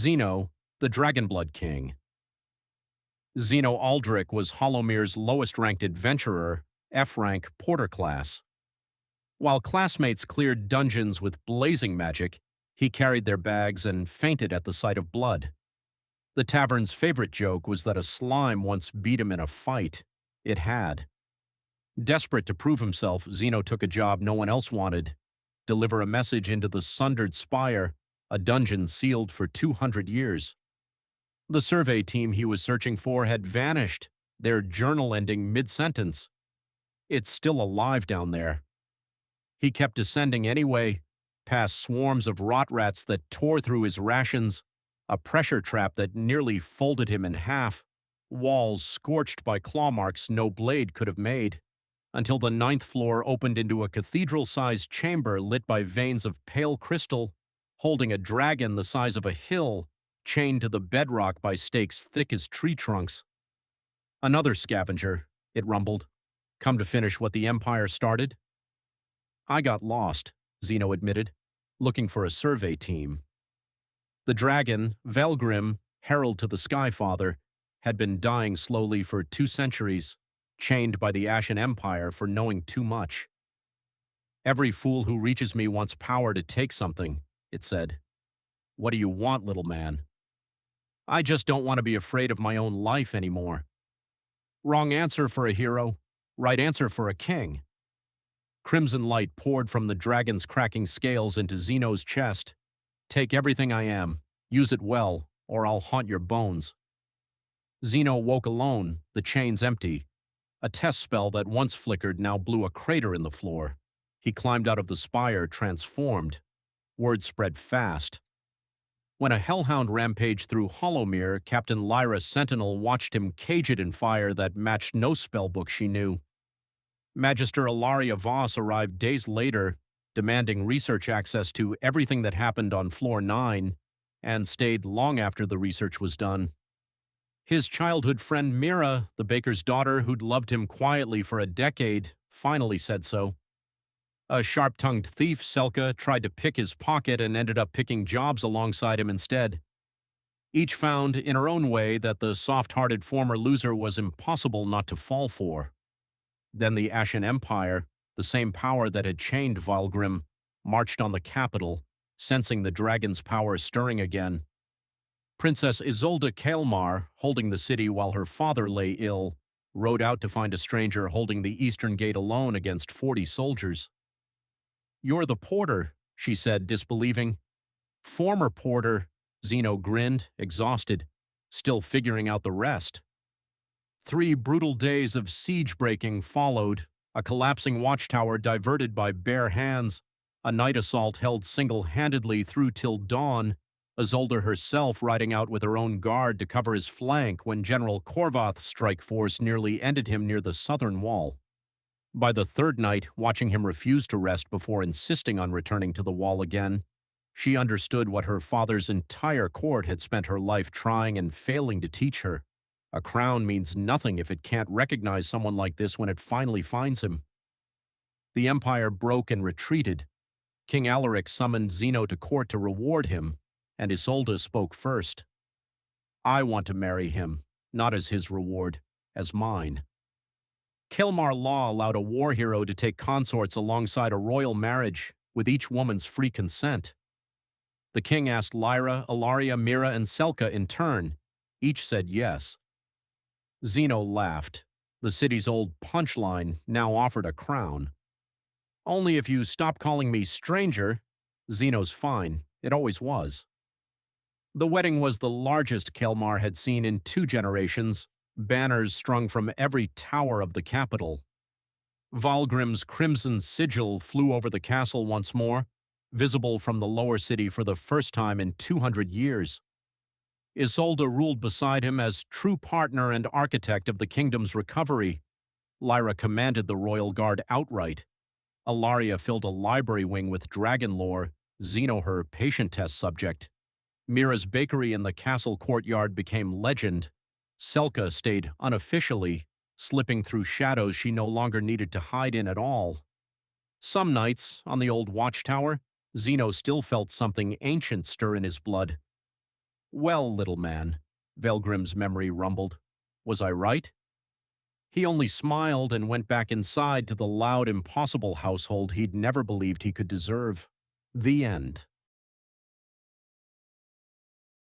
Xeno, the Dragonblood king. Xeno Aldrich was Holomir's lowest-ranked adventurer, F-rank porter class. While classmates cleared dungeons with blazing magic, he carried their bags and fainted at the sight of blood. The tavern's favorite joke was that a slime once beat him in a fight. It had. Desperate to prove himself, Xeno took a job no one else wanted: deliver a message into the Sundered Spire, a dungeon sealed for 200 years. The survey team he was searching for had vanished, their journal ending mid-sentence. It's still alive down there. He kept descending anyway, past swarms of rot rats that tore through his rations, a pressure trap that nearly folded him in half, walls scorched by claw marks no blade could have made, until the 9th floor opened into a cathedral-sized chamber lit by veins of pale crystal, holding a dragon the size of a hill, chained to the bedrock by stakes thick as tree trunks. Another scavenger, it rumbled, come to finish what the Empire started? I got lost, Xeno admitted, looking for a survey team. The dragon, Velgrim, herald to the Skyfather, had been dying slowly for 2 centuries, chained by the Ashen Empire for knowing too much. Every fool who reaches me wants power to take something, it said. What do you want, little man? I just don't want to be afraid of my own life anymore. Wrong answer for a hero, right answer for a king. Crimson light poured from the dragon's cracking scales into Xeno's chest. Take everything I am, use it well, or I'll haunt your bones. Xeno woke alone, the chains empty. A test spell that once flickered now blew a crater in the floor. He climbed out of the spire, transformed. Word spread fast. When a hellhound rampaged through Holomir, Captain Lyra Sentinel watched him cage it in fire that matched no spellbook she knew. Magister Ilaria Voss arrived days later, demanding research access to everything that happened on Floor 9, and stayed long after the research was done. His childhood friend Mira, the baker's daughter who'd loved him quietly for a decade, finally said so. A sharp-tongued thief, Selka, tried to pick his pocket and ended up picking jobs alongside him instead. Each found, in her own way, that the soft-hearted former loser was impossible not to fall for. Then the Ashen Empire, the same power that had chained Valgrim, marched on the capital, sensing the dragon's power stirring again. Princess Isolde Kaelmar, holding the city while her father lay ill, rode out to find a stranger holding the eastern gate alone against 40 soldiers. You're the porter, she said, disbelieving. Former porter, Xeno grinned, exhausted, still figuring out the rest. 3 brutal days of siege-breaking followed, a collapsing watchtower diverted by bare hands, a night assault held single-handedly through till dawn, Isolde herself riding out with her own guard to cover his flank when General Korvath's strike force nearly ended him near the southern wall. By the 3rd night, watching him refuse to rest before insisting on returning to the wall again, she understood what her father's entire court had spent her life trying and failing to teach her. A crown means nothing if it can't recognize someone like this when it finally finds him. The Empire broke and retreated. King Alaric summoned Xeno to court to reward him, and Isolde spoke first. I want to marry him, not as his reward, as mine. Kaelmar law allowed a war hero to take consorts alongside a royal marriage, with each woman's free consent. The king asked Lyra, Ilaria, Mira, and Selka in turn. Each said yes. Xeno laughed. The city's old punchline now offered a crown. Only if you stop calling me stranger. Xeno's fine. It always was. The wedding was the largest Kaelmar had seen in 2 generations, banners strung from every tower of the capital. Valgrim's crimson sigil flew over the castle once more, visible from the lower city for the first time in 200 years. Isolde ruled beside him as true partner and architect of the kingdom's recovery. Lyra commanded the royal guard outright. Ilaria filled a library wing with dragon lore, Xeno her patient test subject. Mira's bakery in the castle courtyard became legend. Selka stayed unofficially, slipping through shadows she no longer needed to hide in at all. Some nights, on the old watchtower, Xeno still felt something ancient stir in his blood. Well, little man, Velgrim's memory rumbled. Was I right? He only smiled and went back inside to the loud, impossible household he'd never believed he could deserve. The end.